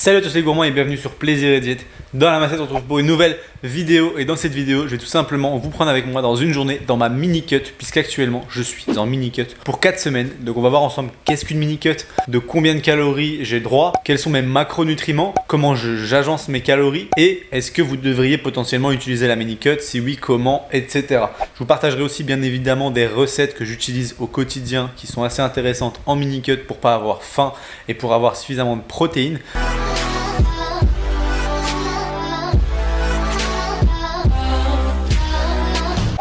Salut à tous les gourmands et bienvenue sur Plaisir et Diète. Dans la Massette, on se retrouve pour une nouvelle vidéo. Et dans cette vidéo, je vais tout simplement vous prendre avec moi dans une journée dans ma mini-cut, puisqu'actuellement je suis en mini-cut pour 4 semaines. Donc on va voir ensemble qu'est-ce qu'une mini-cut, de combien de calories j'ai droit, quels sont mes macronutriments, comment j'agence mes calories et est-ce que vous devriez potentiellement utiliser la mini-cut, si oui, comment, etc. Je vous partagerai aussi bien évidemment des recettes que j'utilise au quotidien qui sont assez intéressantes en mini-cut pour pas avoir faim et pour avoir suffisamment de protéines.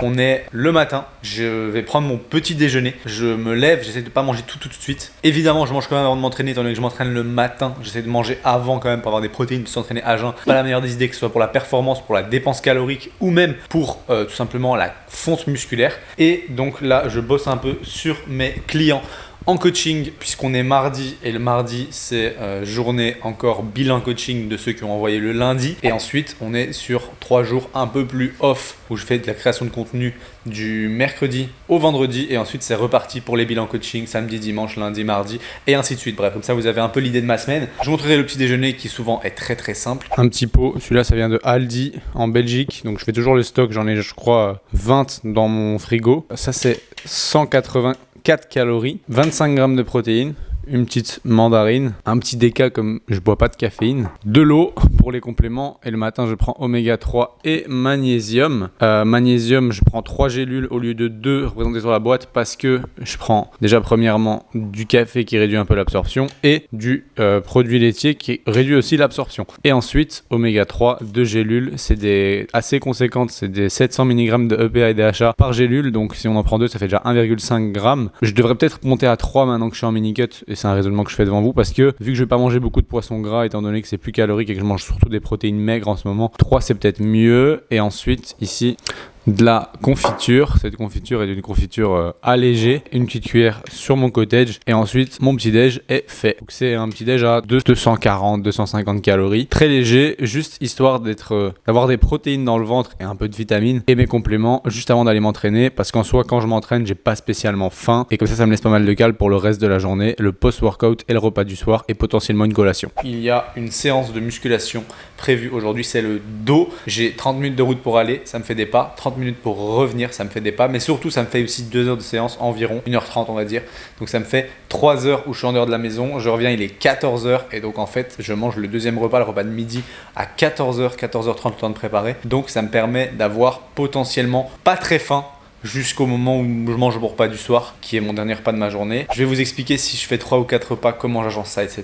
On est le matin, je vais prendre mon petit déjeuner, je me lève, j'essaie de ne pas manger tout de suite. Évidemment, je mange quand même avant de m'entraîner, étant donné que je m'entraîne le matin, j'essaie de manger avant quand même pour avoir des protéines, de s'entraîner à jeun. Pas la meilleure des idées, que ce soit pour la performance, pour la dépense calorique ou même pour tout simplement la fonte musculaire. Et donc là, je bosse un peu sur mes clients en coaching, puisqu'on est mardi et le mardi c'est journée encore bilan coaching de ceux qui ont envoyé le lundi, et ensuite on est sur 3 jours un peu plus off où je fais de la création de contenu du mercredi au vendredi, et ensuite c'est reparti pour les bilans coaching samedi, dimanche, lundi, mardi et ainsi de suite. Bref, comme ça vous avez un peu l'idée de ma semaine. Je vous montrerai le petit déjeuner qui souvent est très simple. Un petit pot, celui-là ça vient de Aldi en Belgique, donc je fais toujours le stock, j'en ai je crois 20 dans mon frigo. Ça c'est 184 calories, 25 grammes de protéines, une petite mandarine, un petit déca comme je bois pas de caféine, de l'eau pour les compléments, et le matin je prends oméga 3 et magnésium. Magnésium, je prends 3 gélules au lieu de 2 représentées sur la boîte parce que je prends déjà premièrement du café qui réduit un peu l'absorption et du produit laitier qui réduit aussi l'absorption. Et ensuite oméga 3, 2 gélules, c'est des assez conséquentes, c'est des 700 mg de EPA et DHA par gélule, donc si on en prend 2 ça fait déjà 1,5 g. Je devrais peut-être monter à 3 maintenant que je suis en mini-cut, et c'est un raisonnement que je fais devant vous parce que vu que je vais pas manger beaucoup de poissons gras étant donné que c'est plus calorique et que je mange surtout des protéines maigres en ce moment, 3 c'est peut-être mieux. Et ensuite ici de la confiture, cette confiture est une confiture allégée, une petite cuillère sur mon cottage, et ensuite mon petit déj est fait. Donc c'est un petit déj à 240-250 calories, très léger, juste histoire d'avoir des protéines dans le ventre et un peu de vitamines, et mes compléments juste avant d'aller m'entraîner, parce qu'en soi quand je m'entraîne j'ai pas spécialement faim, et comme ça me laisse pas mal de cale pour le reste de la journée, le post-workout et le repas du soir et potentiellement une collation. Il y a une séance de musculation prévue aujourd'hui, c'est le dos. J'ai 30 minutes de route pour aller, ça me fait des pas, 30 minutes pour revenir, ça me fait des pas, mais surtout ça me fait aussi 2 heures de séance, environ 1h30 on va dire, donc ça me fait 3 heures où je suis en dehors de la maison. Je reviens, il est 14h, et donc en fait je mange le deuxième repas, le repas de midi à 14h, 14h30, le temps de préparer, donc ça me permet d'avoir potentiellement pas très faim jusqu'au moment où je mange mon repas du soir, qui est mon dernier repas de ma journée. Je vais vous expliquer si je fais 3 ou 4 repas, comment j'agence ça, etc.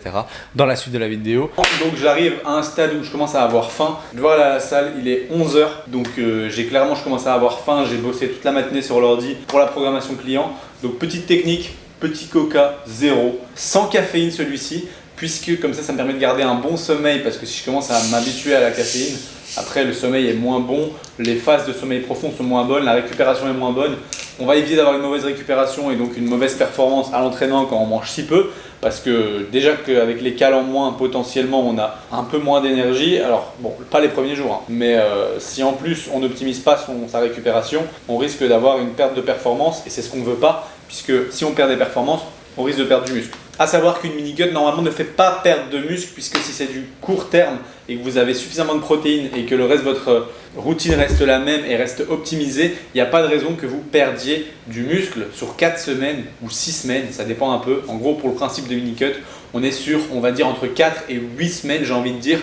dans la suite de la vidéo. Donc j'arrive à un stade où je commence à avoir faim. Je vois à la salle, il est 11h, donc je commence à avoir faim. J'ai bossé toute la matinée sur l'ordi pour la programmation client. Donc petite technique, petit coca, 0, sans caféine celui-ci, puisque comme ça me permet de garder un bon sommeil, parce que si je commence à m'habituer à la caféine, après le sommeil est moins bon, les phases de sommeil profond sont moins bonnes, la récupération est moins bonne. On va éviter d'avoir une mauvaise récupération et donc une mauvaise performance à l'entraînement quand on mange si peu, parce que déjà qu'avec les cales en moins, potentiellement on a un peu moins d'énergie. Alors bon, pas les premiers jours, hein, mais si en plus on n'optimise pas sa récupération, on risque d'avoir une perte de performance, et c'est ce qu'on ne veut pas, puisque si on perd des performances, on risque de perdre du muscle. A savoir qu'une mini-cut normalement ne fait pas perdre de muscle, puisque si c'est du court terme et que vous avez suffisamment de protéines et que le reste de votre routine reste la même et reste optimisée, il n'y a pas de raison que vous perdiez du muscle sur 4 semaines ou 6 semaines, ça dépend un peu. En gros, pour le principe de mini-cut, on est sur, on va dire, entre 4 et 8 semaines, j'ai envie de dire,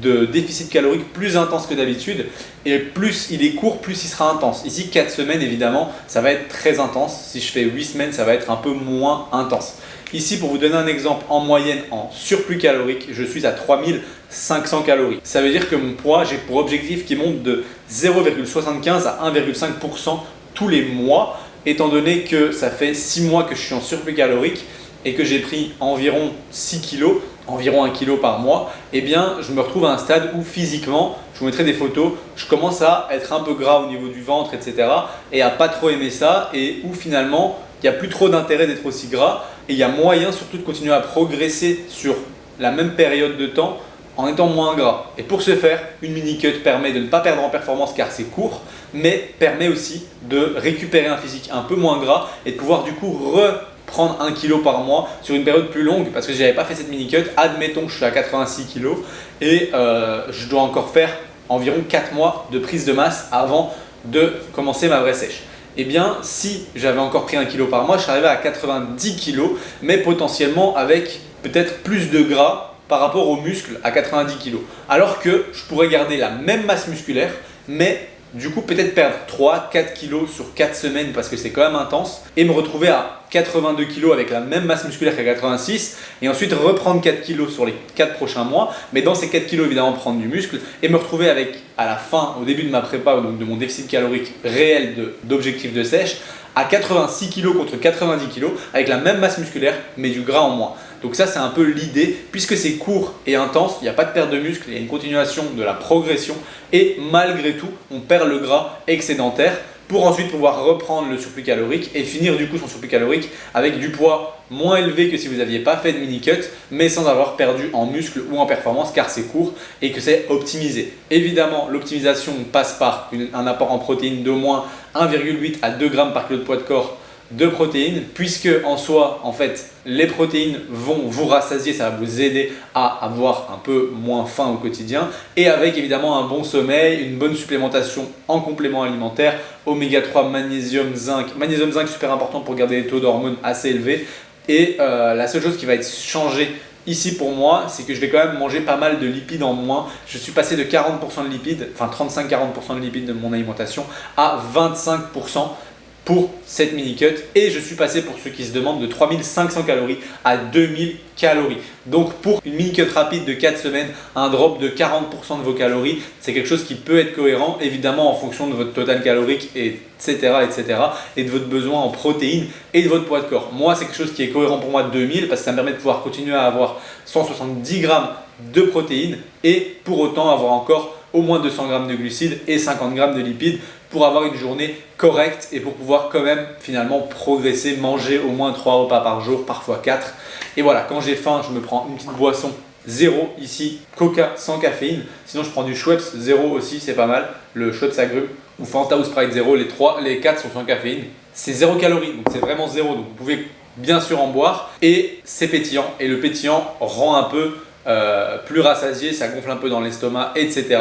de déficit calorique plus intense que d'habitude. Et plus il est court, plus il sera intense. Ici, 4 semaines, évidemment, ça va être très intense. Si je fais 8 semaines, ça va être un peu moins intense. Ici, pour vous donner un exemple, en moyenne, en surplus calorique, je suis à 3500 calories. Ça veut dire que mon poids, j'ai pour objectif qu'il monte de 0,75 à 1,5% tous les mois, étant donné que ça fait 6 mois que je suis en surplus calorique et que j'ai pris environ 6 kilos, environ 1 kg par mois. Eh bien, je me retrouve à un stade où physiquement, je vous mettrai des photos, je commence à être un peu gras au niveau du ventre, etc. et à pas trop aimer ça, et où finalement, il n'y a plus trop d'intérêt d'être aussi gras, et il y a moyen surtout de continuer à progresser sur la même période de temps en étant moins gras. Et pour ce faire, une mini-cut permet de ne pas perdre en performance car c'est court, mais permet aussi de récupérer un physique un peu moins gras et de pouvoir du coup prendre 1 kg par mois sur une période plus longue parce que je n'avais pas fait cette mini cut. Admettons que je suis à 86 kg et je dois encore faire environ 4 mois de prise de masse avant de commencer ma vraie sèche. Eh bien, si j'avais encore pris 1 kg par mois, je serais arrivé à 90 kg, mais potentiellement avec peut-être plus de gras par rapport aux muscles à 90 kg. Alors que je pourrais garder la même masse musculaire, mais du coup peut-être perdre 3-4 kg sur 4 semaines parce que c'est quand même intense et me retrouver à 82 kg avec la même masse musculaire qu'à 86 et ensuite reprendre 4 kg sur les 4 prochains mois, mais dans ces 4 kg évidemment prendre du muscle et me retrouver avec à la fin, au début de ma prépa, donc de mon déficit calorique réel d'objectif de sèche, à 86 kg contre 90 kg avec la même masse musculaire mais du gras en moins. Donc ça c'est un peu l'idée, puisque c'est court et intense, il n'y a pas de perte de muscle, il y a une continuation de la progression et malgré tout on perd le gras excédentaire pour ensuite pouvoir reprendre le surplus calorique et finir du coup son surplus calorique avec du poids moins élevé que si vous n'aviez pas fait de mini cut mais sans avoir perdu en muscle ou en performance car c'est court et que c'est optimisé. Évidemment l'optimisation passe par un apport en protéines d'au moins 1,8 à 2 grammes par kilo de poids de corps de protéines, puisque en soi, en fait, les protéines vont vous rassasier, ça va vous aider à avoir un peu moins faim au quotidien, et avec évidemment un bon sommeil, une bonne supplémentation en complément alimentaire, oméga 3, magnésium, zinc, super important pour garder les taux d'hormones assez élevés, et la seule chose qui va être changée ici pour moi, c'est que je vais quand même manger pas mal de lipides en moins. Je suis passé de 40% de lipides, enfin 35-40% de lipides de mon alimentation à 25% pour cette mini cut et je suis passé, pour ceux qui se demandent, de 3500 calories à 2000 calories. Donc pour une mini cut rapide de 4 semaines, un drop de 40% de vos calories, c'est quelque chose qui peut être cohérent, évidemment en fonction de votre total calorique, etc. et de votre besoin en protéines et de votre poids de corps. Moi c'est quelque chose qui est cohérent pour moi de 2000 parce que ça me permet de pouvoir continuer à avoir 170 grammes de protéines et pour autant avoir encore au moins 200 grammes de glucides et 50 grammes de lipides pour avoir une journée correcte et pour pouvoir quand même finalement progresser, manger au moins 3 repas par jour, parfois 4. Et voilà, quand j'ai faim, je me prends une petite boisson zéro ici, Coca sans caféine. Sinon je prends du Schweppes zéro aussi, c'est pas mal, le Schweppes agrumes ou Fanta ou Sprite zéro, les 4 sont sans caféine. C'est 0 calories, donc c'est vraiment zéro, donc vous pouvez bien sûr en boire et c'est pétillant et le pétillant rend un peu plus rassasié, ça gonfle un peu dans l'estomac, etc.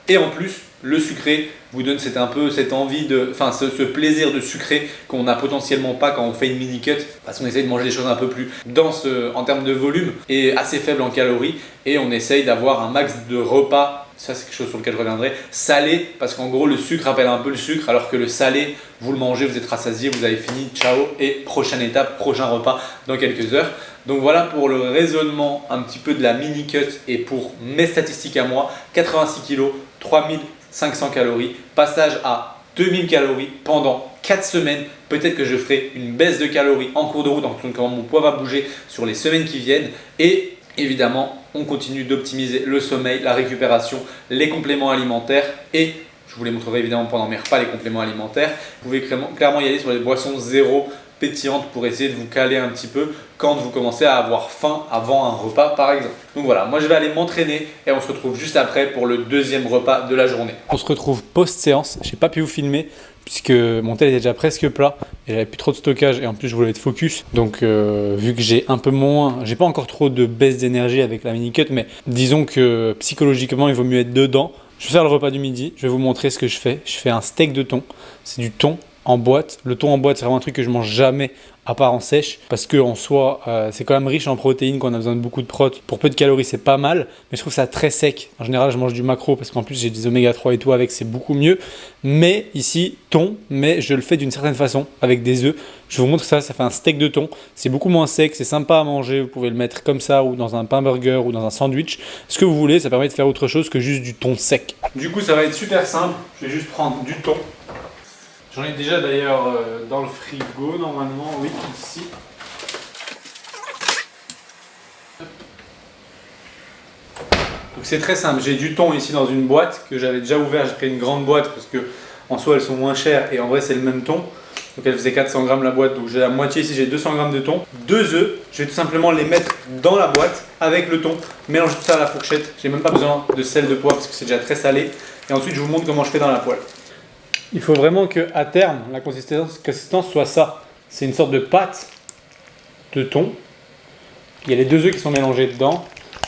Et en plus, le sucré vous donne un peu cette envie ce plaisir de sucré qu'on n'a potentiellement pas quand on fait une mini cut parce qu'on essaye de manger des choses un peu plus denses en termes de volume et assez faibles en calories et on essaye d'avoir un max de repas. Ça c'est quelque chose sur lequel je reviendrai, salé, parce qu'en gros le sucre rappelle un peu le sucre alors que le salé, vous le mangez, vous êtes rassasié, vous avez fini, ciao et prochaine étape, prochain repas dans quelques heures. Donc voilà pour le raisonnement un petit peu de la mini cut et pour mes statistiques à moi, 86 kg, 3500 calories, passage à 2000 calories pendant 4 semaines. Peut-être que je ferai une baisse de calories en cours de route en fonction de comment mon poids va bouger sur les semaines qui viennent et évidemment on continue d'optimiser le sommeil, la récupération, les compléments alimentaires et je vous les montrerai évidemment pendant mes repas les compléments alimentaires. Vous pouvez clairement y aller sur les boissons zéro pétillantes pour essayer de vous caler un petit peu quand vous commencez à avoir faim avant un repas par exemple. Donc voilà, moi je vais aller m'entraîner et on se retrouve juste après pour le deuxième repas de la journée. On se retrouve post-séance, j'ai pas pu vous filmer puisque mon tel était déjà presque plat et j'avais plus trop de stockage et en plus je voulais être focus. Donc vu que j'ai un peu moins, j'ai pas encore trop de baisse d'énergie avec la mini cut, mais disons que psychologiquement il vaut mieux être dedans. Je vais faire le repas du midi, je vais vous montrer ce que je fais. Je fais un steak de thon, c'est du thon en boîte. Le thon en boîte, c'est vraiment un truc que je mange jamais à part en sèche parce que en soi, c'est quand même riche en protéines, qu'on a besoin de beaucoup de prot. Pour peu de calories, c'est pas mal, mais je trouve ça très sec. En général, je mange du macro parce qu'en plus, j'ai des oméga 3 et tout avec, c'est beaucoup mieux. Mais ici, thon, mais je le fais d'une certaine façon avec des œufs. Je vous montre ça, ça fait un steak de thon. C'est beaucoup moins sec, c'est sympa à manger. Vous pouvez le mettre comme ça ou dans un pain burger ou dans un sandwich. Ce que vous voulez, ça permet de faire autre chose que juste du thon sec. Du coup, ça va être super simple. Je vais juste prendre du thon. J'en ai déjà d'ailleurs dans le frigo normalement, oui, ici. Donc c'est très simple, j'ai du thon ici dans une boîte que j'avais déjà ouvert, j'ai pris une grande boîte parce que en soi elles sont moins chères et en vrai c'est le même thon. Donc elle faisait 400 grammes la boîte, donc j'ai la moitié ici, j'ai 200 grammes de thon. 2 œufs, je vais tout simplement les mettre dans la boîte avec le thon, mélanger tout ça à la fourchette. J'ai même pas besoin de sel de poivre parce que c'est déjà très salé. Et ensuite je vous montre comment je fais dans la poêle. Il faut vraiment qu'à terme, la consistance soit ça. C'est une sorte de pâte de thon. Il y a les 2 œufs qui sont mélangés dedans.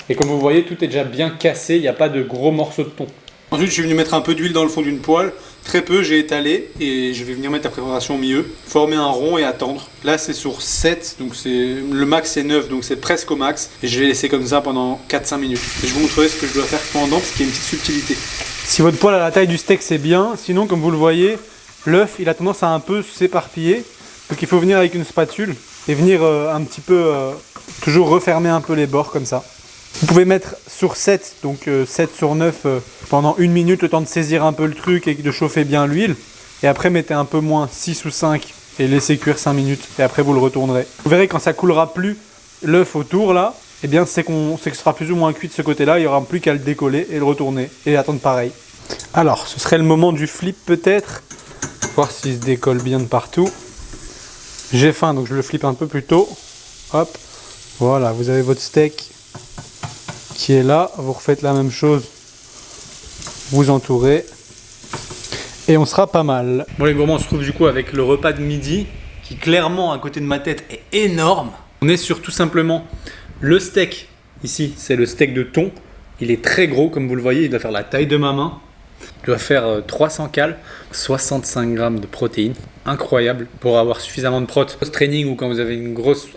Et comme vous voyez, tout est déjà bien cassé, il n'y a pas de gros morceaux de thon. Ensuite, je suis venu mettre un peu d'huile dans le fond d'une poêle. Très peu, j'ai étalé et je vais venir mettre la préparation au milieu. Former un rond et attendre. Là, c'est sur 7, donc le max c'est 9, donc c'est presque au max. Et je vais laisser comme ça pendant 4-5 minutes. Et je vous montrerai ce que je dois faire pendant, parce qu'il y a une petite subtilité. Si votre poêle a la taille du steak, c'est bien. Sinon, comme vous le voyez, l'œuf, il a tendance à un peu s'éparpiller. Donc il faut venir avec une spatule et venir un petit peu, toujours refermer un peu les bords comme ça. Vous pouvez mettre sur 7, donc 7 sur 9 pendant 1 minute, le temps de saisir un peu le truc et de chauffer bien l'huile. Et après, mettez un peu moins, 6 ou 5, et laissez cuire 5 minutes. Et après, vous le retournerez. Vous verrez quand ça coulera plus l'œuf autour là, eh bien c'est que ce sera plus ou moins cuit de ce côté-là. Il n'y aura plus qu'à le décoller et le retourner et attendre pareil. Alors, ce serait le moment du flip peut-être. Voir s'il se décolle bien de partout. J'ai faim, donc je le flippe un peu plus tôt. Hop, voilà, vous avez votre steak qui est là, vous refaites la même chose, vous entourez et on sera pas mal. Bon les gourmands, on se trouve du coup avec le repas de midi qui clairement à côté de ma tête est énorme. On est sur tout simplement le steak, ici c'est le steak de thon, il est très gros comme vous le voyez, il doit faire la taille de ma main. Il doit faire 300 cales, 65 grammes de protéines, incroyable pour avoir suffisamment de prot post-training ou quand vous avez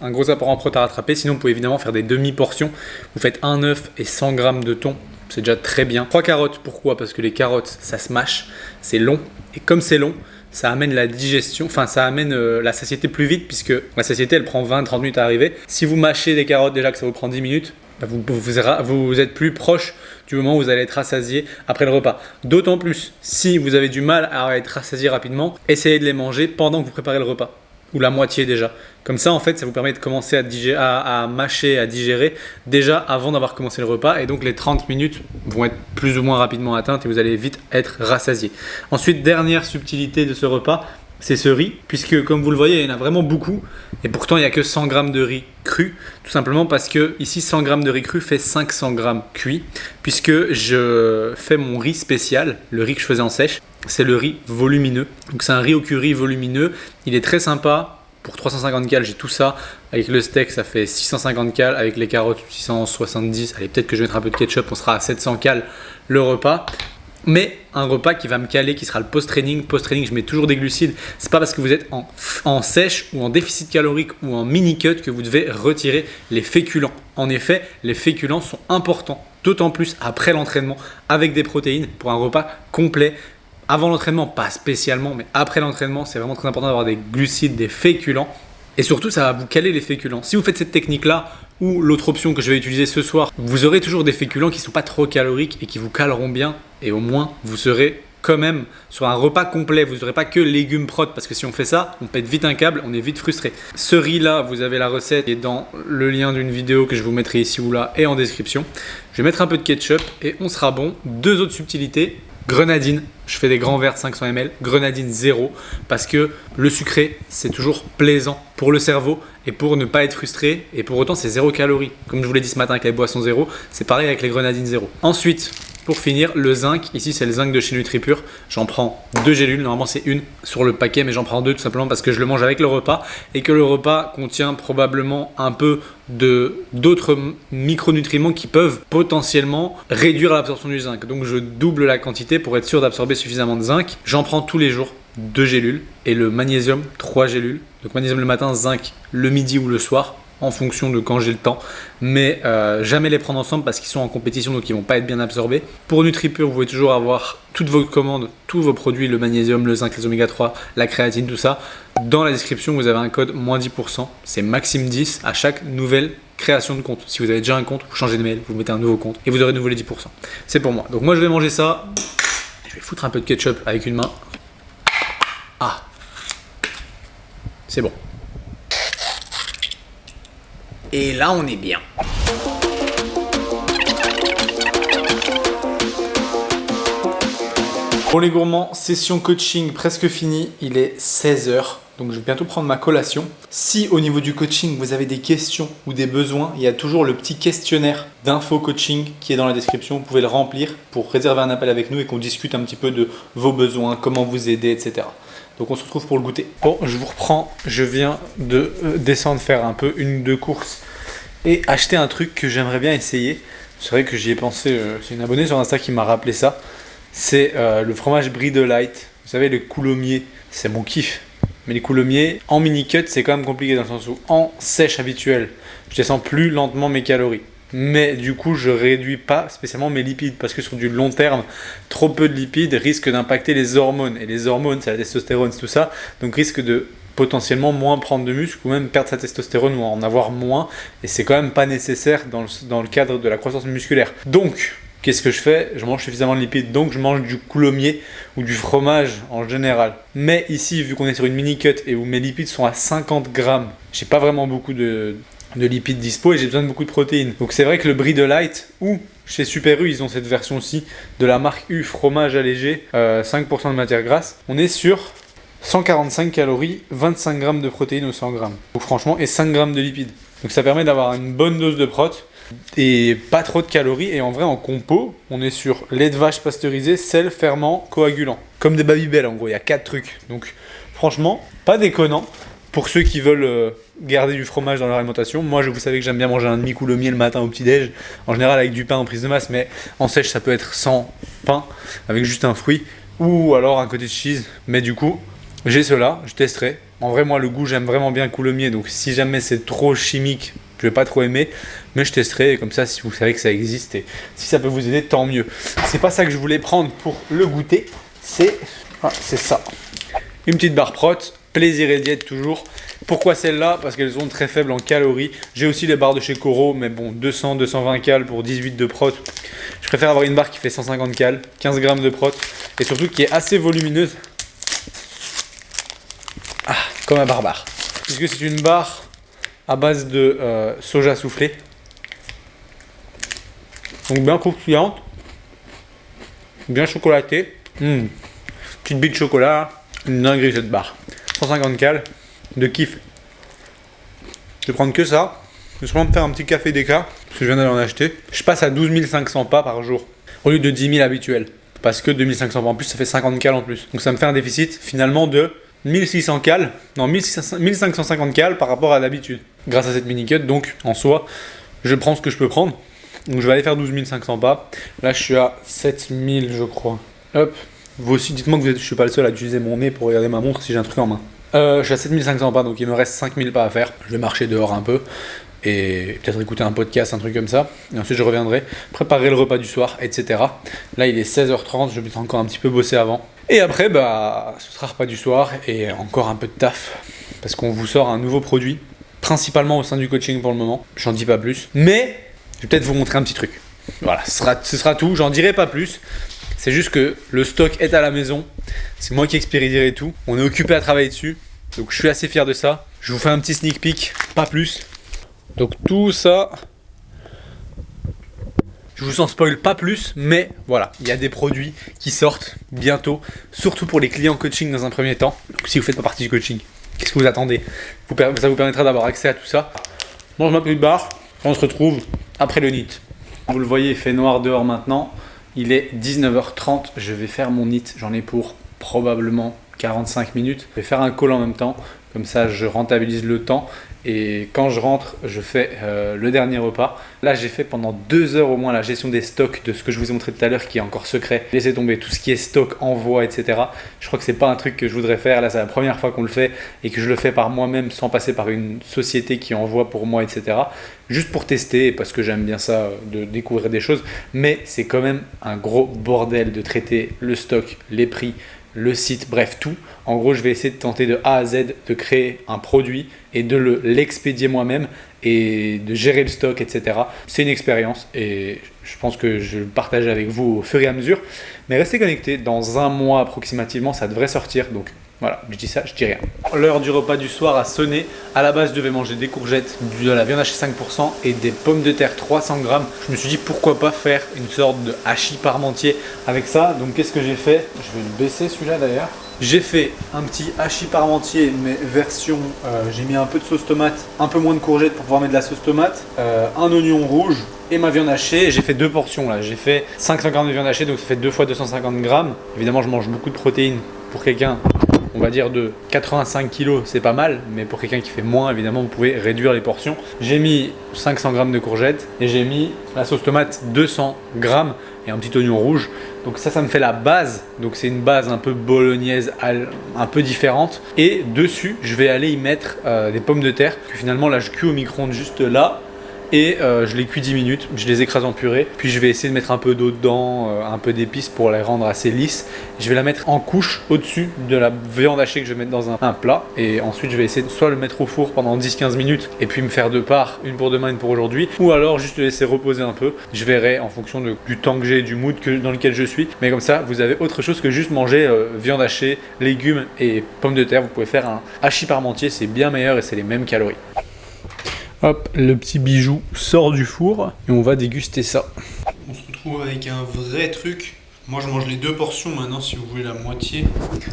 un gros apport en prot à rattraper. Sinon, vous pouvez évidemment faire des demi-portions. Vous faites un œuf et 100 grammes de thon, c'est déjà très bien. 3 carottes, pourquoi? Parce que les carottes, ça se mâche, c'est long. Et comme c'est long, ça amène la digestion, enfin ça amène la satiété plus vite puisque la satiété, elle prend 20-30 minutes à arriver. Si vous mâchez des carottes déjà que ça vous prend 10 minutes, vous êtes plus proche du moment où vous allez être rassasié après le repas. D'autant plus, si vous avez du mal à être rassasié rapidement, essayez de les manger pendant que vous préparez le repas, ou la moitié déjà. Comme ça, en fait, ça vous permet de commencer à mâcher, à digérer déjà avant d'avoir commencé le repas. Et donc, les 30 minutes vont être plus ou moins rapidement atteintes et vous allez vite être rassasié. Ensuite, dernière subtilité de ce repas, c'est ce riz, puisque comme vous le voyez, il y en a vraiment beaucoup, et pourtant il n'y a que 100 grammes de riz cru, tout simplement parce que ici 100 grammes de riz cru fait 500 grammes cuit, puisque je fais mon riz spécial, le riz que je faisais en sèche, c'est le riz volumineux, donc c'est un riz au curry volumineux, il est très sympa. Pour 350 cales, j'ai tout ça. Avec le steak, ça fait 650 cales. Avec les carottes, 670. Allez, peut-être que je vais mettre un peu de ketchup, on sera à 700 cales le repas. Mais un repas qui va me caler, qui sera le post-training. Post-training, je mets toujours des glucides. C'est pas parce que vous êtes en sèche ou en déficit calorique ou en mini-cut que vous devez retirer les féculents. En effet, les féculents sont importants, d'autant plus après l'entraînement, avec des protéines pour un repas complet. Avant l'entraînement, pas spécialement, mais après l'entraînement, c'est vraiment très important d'avoir des glucides, des féculents. Et surtout, ça va vous caler les féculents. Si vous faites cette technique-là, ou l'autre option que je vais utiliser ce soir, vous aurez toujours des féculents qui ne sont pas trop caloriques et qui vous caleront bien. Et au moins, vous serez quand même sur un repas complet. Vous n'aurez pas que légumes prot, parce que si on fait ça, on pète vite un câble, on est vite frustré. Ce riz-là, vous avez la recette qui est dans le lien d'une vidéo que je vous mettrai ici ou là et en description. Je vais mettre un peu de ketchup et on sera bon. 2 autres subtilités. Grenadine, je fais des grands verres de 500 ml, grenadine 0, parce que le sucré, c'est toujours plaisant pour le cerveau et pour ne pas être frustré, et pour autant c'est 0 calories. Comme je vous l'ai dit ce matin avec les boissons 0, c'est pareil avec les grenadines 0. Ensuite, pour finir, le zinc, ici c'est le zinc de chez NutriPure, j'en prends 2 gélules, normalement c'est une sur le paquet, mais j'en prends 2 tout simplement parce que je le mange avec le repas, et que le repas contient probablement un peu d'autres micronutriments qui peuvent potentiellement réduire l'absorption du zinc. Donc je double la quantité pour être sûr d'absorber suffisamment de zinc. J'en prends tous les jours 2 gélules, et le magnésium 3 gélules. Donc magnésium le matin, zinc le midi ou le soir, en fonction de quand j'ai le temps, mais jamais les prendre ensemble parce qu'ils sont en compétition, donc ils vont pas être bien absorbés. Pour NutriPure, vous pouvez toujours avoir toutes vos commandes, tous vos produits, le magnésium, le zinc, les oméga 3, la créatine, tout ça. Dans la description, vous avez un code moins 10%, c'est Maxime 10 à chaque nouvelle création de compte. Si vous avez déjà un compte, vous changez de mail, vous mettez un nouveau compte et vous aurez de nouveau les 10%. C'est pour moi. Donc moi je vais manger ça, je vais foutre un peu de ketchup avec une main. Ah, c'est bon. Et là, on est bien. Pour les gourmands, session coaching presque finie. Il est 16h, donc je vais bientôt prendre ma collation. Si au niveau du coaching, vous avez des questions ou des besoins, il y a toujours le petit questionnaire d'info coaching qui est dans la description. Vous pouvez le remplir pour réserver un appel avec nous et qu'on discute un petit peu de vos besoins, comment vous aider, etc. Donc on se retrouve pour le goûter. Bon, je vous reprends, je viens de descendre faire un peu une ou deux courses et acheter un truc que j'aimerais bien essayer. C'est vrai que j'y ai pensé, c'est une abonnée sur Insta qui m'a rappelé ça. C'est le fromage Brie de Light. Vous savez, le coulommiers, c'est mon kiff. Mais les coulommiers, en mini-cut, c'est quand même compliqué dans le sens où en sèche habituelle, je descends plus lentement mes calories. Mais du coup, je réduis pas spécialement mes lipides parce que sur du long terme, trop peu de lipides risque d'impacter les hormones. Et les hormones, c'est la testostérone, c'est tout ça. Donc risque de potentiellement moins prendre de muscle ou même perdre sa testostérone ou en avoir moins. Et c'est quand même pas nécessaire dans le cadre de la croissance musculaire. Donc, qu'est-ce que je fais? Je mange suffisamment de lipides, donc je mange du coulommiers ou du fromage en général. Mais ici, vu qu'on est sur une mini-cut et où mes lipides sont à 50 grammes, j'ai pas vraiment beaucoup de lipides dispo et j'ai besoin de beaucoup de protéines. Donc c'est vrai que le Brie de Light ou chez Super U, ils ont cette version aussi de la marque U, fromage allégé, 5% de matière grasse. On est sur 145 calories, 25 grammes de protéines au 100 grammes. Donc franchement, et 5 grammes de lipides. Donc ça permet d'avoir une bonne dose de prot et pas trop de calories. Et en vrai, en compo, on est sur lait de vache pasteurisé, sel, ferment, coagulant. Comme des Babybel, en gros, il y a 4 trucs. Donc franchement, pas déconnant. Pour ceux qui veulent garder du fromage dans leur alimentation, moi vous savez que j'aime bien manger un demi-coulommiers le matin au petit-déj, en général avec du pain en prise de masse, mais en sèche ça peut être sans pain, avec juste un fruit, ou alors un côté de cheese, mais du coup, j'ai cela, je testerai. En vrai, moi le goût, j'aime vraiment bien coulommiers, donc si jamais c'est trop chimique, je vais pas trop aimer, mais je testerai, et comme ça, si vous savez que ça existe, et si ça peut vous aider, tant mieux. C'est pas ça que je voulais prendre pour le goûter, c'est ça. Une petite barre prot, plaisir et diète toujours. Pourquoi celle-là? Parce qu'elles sont très faibles en calories. J'ai aussi les barres de chez Coro, mais bon, 200-220 cal pour 18 de prot. Je préfère avoir une barre qui fait 150 cal, 15 grammes de prot, et surtout qui est assez volumineuse. Ah, comme un barbare. Puisque c'est une barre à base de soja soufflé. Donc bien croustillante, bien chocolatée. Petite bille de chocolat, une dinguerie cette barre. 150 cal de kiff. Je vais prendre que ça. Je vais sûrement me faire un petit café déca, parce que je viens d'aller en acheter. Je passe à 12 500 pas par jour, au lieu de 10 000 habituels. Parce que 2500 pas en plus, ça fait 50 cal en plus. Donc ça me fait un déficit finalement de 1600 cal, non 1550 cal par rapport à d'habitude. Grâce à cette mini-cut, donc en soi, je prends ce que je peux prendre. Donc je vais aller faire 12 500 pas. Là je suis à 7000 je crois. Hop. Vous aussi, dites-moi que je suis pas le seul à utiliser mon nez pour regarder ma montre si j'ai un truc en main. Je suis à 7500 pas, donc il me reste 5000 pas à faire. Je vais marcher dehors un peu et peut-être écouter un podcast, un truc comme ça. Et ensuite, je reviendrai préparer le repas du soir, etc. Là, il est 16h30, je vais peut-être encore un petit peu bosser avant. Et après, ce sera repas du soir et encore un peu de taf. Parce qu'on vous sort un nouveau produit, principalement au sein du coaching pour le moment. J'en dis pas plus. Mais je vais peut-être vous montrer un petit truc. Voilà, ce sera tout, j'en dirai pas plus. C'est juste que le stock est à la maison, c'est moi qui expédierai tout, on est occupé à travailler dessus, donc je suis assez fier de ça. Je vous fais un petit sneak peek, pas plus. Donc tout ça, je vous en spoil pas plus, mais voilà, il y a des produits qui sortent bientôt, surtout pour les clients coaching dans un premier temps. Donc si vous faites pas partie du coaching, qu'est-ce que vous attendez? Ça vous permettra d'avoir accès à tout ça. Mange ma petite barre, on se retrouve après le NEAT. Vous le voyez, il fait noir dehors maintenant. Il est 19h30, je vais faire mon NEAT, j'en ai pour probablement 45 minutes. Je vais faire un call en même temps, comme ça je rentabilise le temps et quand je rentre, je fais le dernier repas. Là j'ai fait pendant 2 heures au moins la gestion des stocks de ce que je vous ai montré tout à l'heure qui est encore secret. Laissez tomber tout ce qui est stock, envoi, etc. Je crois que c'est pas un truc que je voudrais faire, là c'est la première fois qu'on le fait et que je le fais par moi-même sans passer par une société qui envoie pour moi, etc. Juste pour tester parce que j'aime bien ça, de découvrir des choses, mais c'est quand même un gros bordel de traiter le stock, les prix, le site, bref tout. En gros, je vais essayer de tenter de A à Z de créer un produit et de l'expédier moi-même et de gérer le stock, etc. C'est une expérience et je pense que je le partage avec vous au fur et à mesure. Mais restez connectés, dans un mois approximativement, ça devrait sortir. Donc voilà, je dis ça, je dis rien. L'heure du repas du soir a sonné. À la base, je devais manger des courgettes, de la viande hachée 5% et des pommes de terre 300 grammes. Je me suis dit pourquoi pas faire une sorte de hachis parmentier avec ça. Donc qu'est-ce que j'ai fait? Je vais le baisser celui-là d'ailleurs. J'ai fait un petit hachis parmentier, mais version, j'ai mis un peu de sauce tomate, un peu moins de courgettes pour pouvoir mettre de la sauce tomate, un oignon rouge et ma viande hachée. J'ai fait 2 portions là, j'ai fait 500 grammes de viande hachée, donc ça fait 2 fois 250 grammes. Évidemment, je mange beaucoup de protéines pour quelqu'un on va dire de 85 kg, c'est pas mal, mais pour quelqu'un qui fait moins, évidemment, vous pouvez réduire les portions. J'ai mis 500 g de courgettes et j'ai mis la sauce tomate 200 g et un petit oignon rouge. Donc ça me fait la base. Donc c'est une base un peu bolognaise, un peu différente. Et dessus, je vais aller y mettre des pommes de terre que finalement là je cuis au micro-ondes juste là. Et je les cuis 10 minutes, je les écrase en purée. Puis je vais essayer de mettre un peu d'eau dedans, un peu d'épices pour les rendre assez lisses. Je vais la mettre en couche au-dessus de la viande hachée que je vais mettre dans un plat. Et ensuite je vais essayer de soit le mettre au four pendant 10-15 minutes et puis me faire deux parts, une pour demain, une pour aujourd'hui. Ou alors juste le laisser reposer un peu. Je verrai en fonction du temps que j'ai, du mood dans lequel je suis. Mais comme ça, vous avez autre chose que juste manger viande hachée, légumes et pommes de terre. Vous pouvez faire un hachis parmentier, c'est bien meilleur et c'est les mêmes calories. Hop, le petit bijou sort du four et on va déguster ça. On se retrouve avec un vrai truc. Moi je mange les 2 portions maintenant si vous voulez la moitié.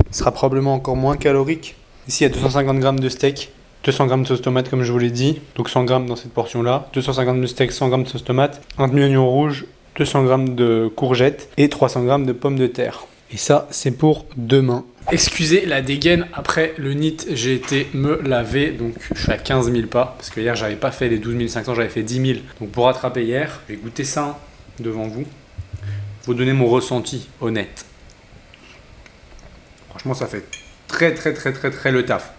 Ce sera probablement encore moins calorique. Ici il y a 250 g de steak, 200 g de sauce tomate comme je vous l'ai dit. Donc 100 g dans cette portion là. 250 g de steak, 100 g de sauce tomate, un demi-oignon rouge, 200 g de courgettes et 300 g de pommes de terre. Et ça c'est pour demain. Excusez la dégaine, après le NEAT, j'ai été me laver, donc je suis à 15 000 pas, parce que hier j'avais pas fait les 12 500, j'avais fait 10 000. Donc pour rattraper hier, je vais goûter ça devant vous, vous donner mon ressenti honnête. Franchement ça fait très le taf.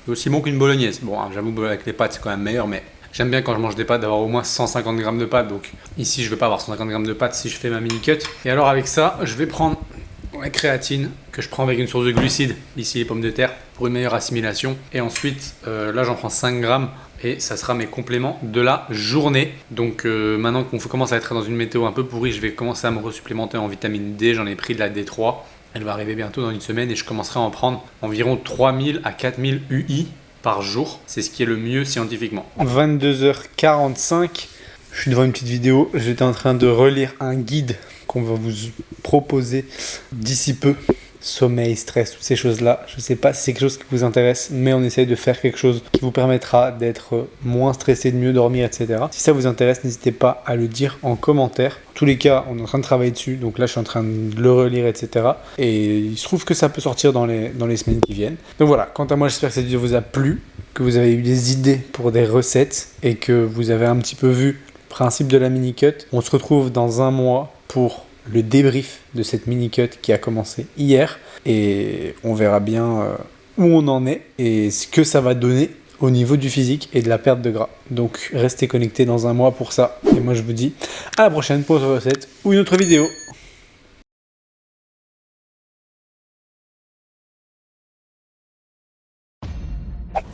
C'est aussi bon qu'une bolognaise. Bon, j'avoue avec les pâtes c'est quand même meilleur, mais j'aime bien quand je mange des pâtes d'avoir au moins 150 g de pâtes, donc ici je vais pas avoir 150 g de pâtes si je fais ma mini cut. Et alors avec ça, je vais prendre la créatine que je prends avec une source de glucides, ici les pommes de terre, pour une meilleure assimilation. Et ensuite, là j'en prends 5 grammes et ça sera mes compléments de la journée. Donc maintenant qu'on commence à être dans une météo un peu pourrie, je vais commencer à me resupplémenter en vitamine D. J'en ai pris de la D3. Elle va arriver bientôt dans une semaine et je commencerai à en prendre environ 3000 à 4000 UI par jour. C'est ce qui est le mieux scientifiquement. 22h45, je suis devant une petite vidéo. J'étais en train de relire un guide qu'on va vous proposer d'ici peu. Sommeil, stress, toutes ces choses-là. Je ne sais pas si c'est quelque chose qui vous intéresse, mais on essaye de faire quelque chose qui vous permettra d'être moins stressé, de mieux dormir, etc. Si ça vous intéresse, n'hésitez pas à le dire en commentaire. En tous les cas, on est en train de travailler dessus, donc là je suis en train de le relire, etc. Et il se trouve que ça peut sortir dans les semaines qui viennent. Donc voilà, quant à moi, j'espère que cette vidéo vous a plu, que vous avez eu des idées pour des recettes et que vous avez un petit peu vu le principe de la mini-cut. On se retrouve dans un mois pour le débrief de cette mini-cut qui a commencé hier et on verra bien où on en est et ce que ça va donner au niveau du physique et de la perte de gras. Donc restez connectés dans un mois pour ça et moi je vous dis à la prochaine pour une autre recette ou une autre vidéo.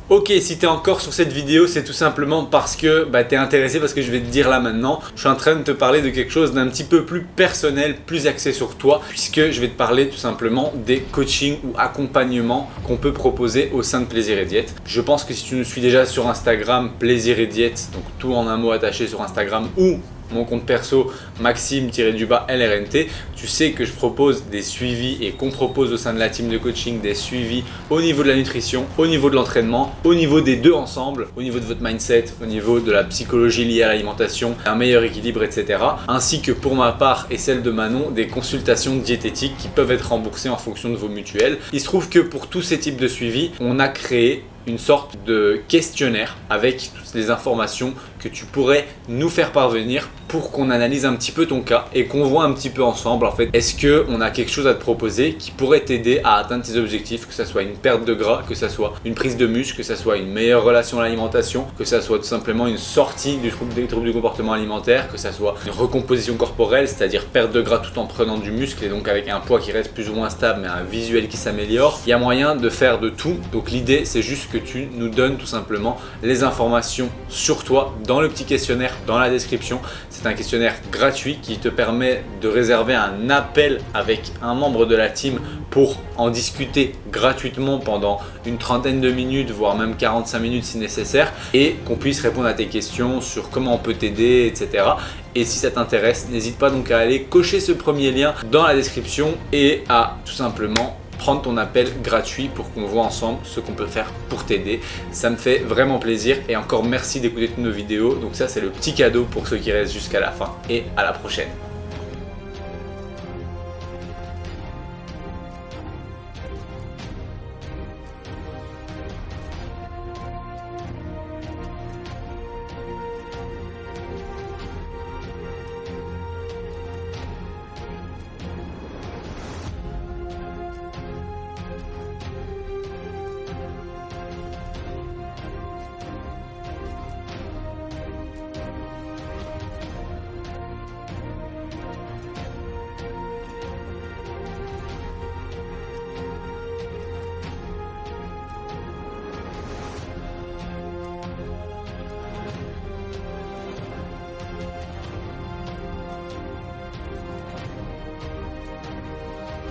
Ok, si t'es encore sur cette vidéo, c'est tout simplement parce que t'es intéressé parce que je vais te dire là maintenant. Je suis en train de te parler de quelque chose d'un petit peu plus personnel, plus axé sur toi, puisque je vais te parler tout simplement des coachings ou accompagnements qu'on peut proposer au sein de Plaisir et Diète. Je pense que si tu nous suis déjà sur Instagram, Plaisir et Diète, donc tout en un mot attaché sur Instagram, ou mon compte perso Maxime-LRNT, tu sais que je propose des suivis et qu'on propose au sein de la team de coaching des suivis au niveau de la nutrition, au niveau de l'entraînement, au niveau des deux ensemble, au niveau de votre mindset, au niveau de la psychologie liée à l'alimentation, un meilleur équilibre, etc. Ainsi que pour ma part et celle de Manon, des consultations diététiques qui peuvent être remboursées en fonction de vos mutuelles. Il se trouve que pour tous ces types de suivis, on a créé une sorte de questionnaire avec toutes les informations que tu pourrais nous faire parvenir pour qu'on analyse un petit peu ton cas et qu'on voit un petit peu ensemble en fait est-ce qu'on a quelque chose à te proposer qui pourrait t'aider à atteindre tes objectifs, que ça soit une perte de gras, que ça soit une prise de muscle, que ça soit une meilleure relation à l'alimentation, que ça soit tout simplement une sortie des troubles du comportement alimentaire, que ça soit une recomposition corporelle, c'est-à-dire perte de gras tout en prenant du muscle et donc avec un poids qui reste plus ou moins stable mais un visuel qui s'améliore. Il y a moyen de faire de tout, donc l'idée c'est juste que tu nous donnes tout simplement les informations sur toi dans le petit questionnaire dans la description. C'est un questionnaire gratuit qui te permet de réserver un appel avec un membre de la team pour en discuter gratuitement pendant une trentaine de minutes, voire même 45 minutes si nécessaire, et qu'on puisse répondre à tes questions sur comment on peut t'aider, etc. Et si ça t'intéresse, n'hésite pas donc à aller cocher ce premier lien dans la description et à tout simplement prendre ton appel gratuit pour qu'on voit ensemble ce qu'on peut faire pour t'aider. Ça me fait vraiment plaisir et encore merci d'écouter toutes nos vidéos. Donc ça c'est le petit cadeau pour ceux qui restent jusqu'à la fin et à la prochaine.